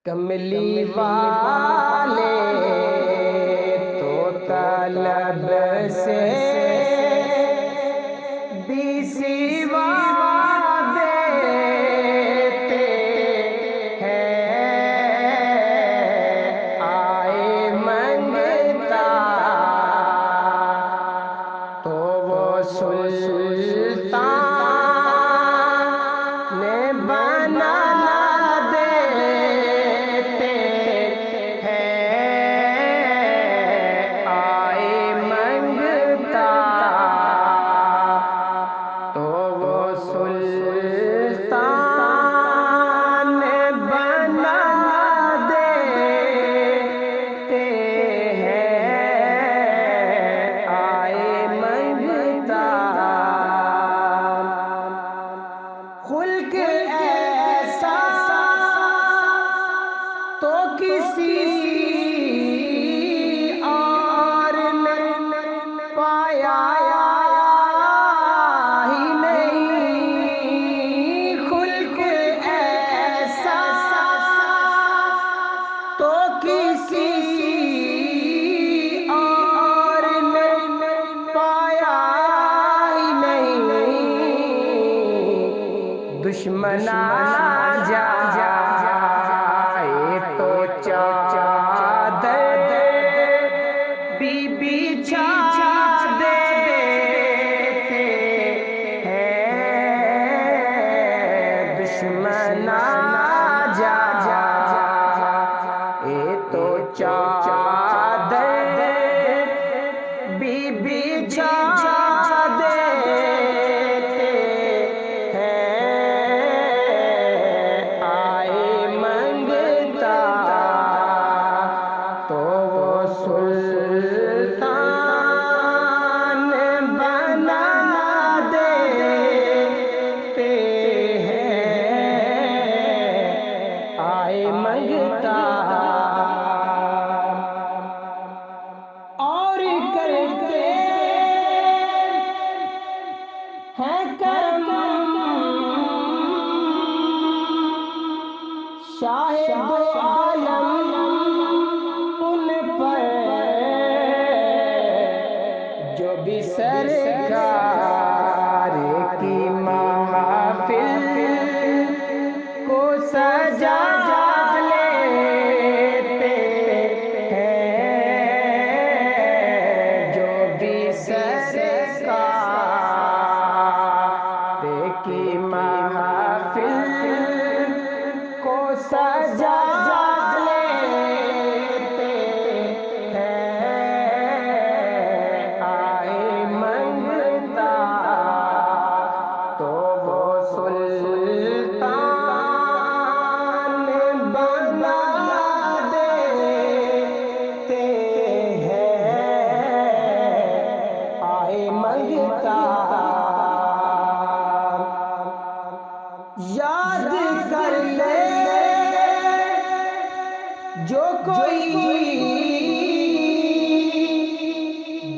کملی والے تو طلب سے بھی سوا دیتے ہیں، آئے منگتا تو وہ سلطان بنا خلق ایسا تو کسی اور نے پایا ہی نہیں، خلق ایسا تو کسی اور نے پایا ہی نہیں، دشمنا جائے تو چادر بھی بچھا دیتے ہیں، دشمنا جائے تو چادر بھی بچھا منگتا اور کرتے ہیں کرم شاہ دو عالم ان پر، جو بھی سرکار کی محفل کو سجا لیتے ہیں، جو بھی سرکار کی محفل کو سجا لیتے ہیں، آئے منگتا تو وہ سلطان بنا دیتے ہیں، آئے منگتا یاد کر لے جو کوئی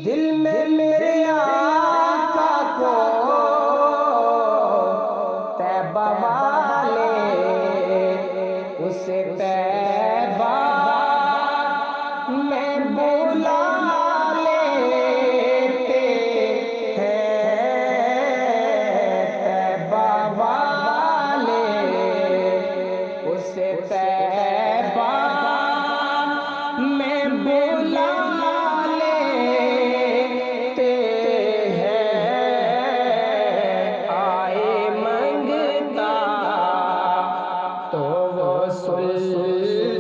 دل میں میرے آقا کو طیبہ والے اسے طیبہ میں بولا لیتے ہیں، طیبہ والے اسے طیبہ میں بولا لیتے ہیں، آئے منگتا تو وہ سلطان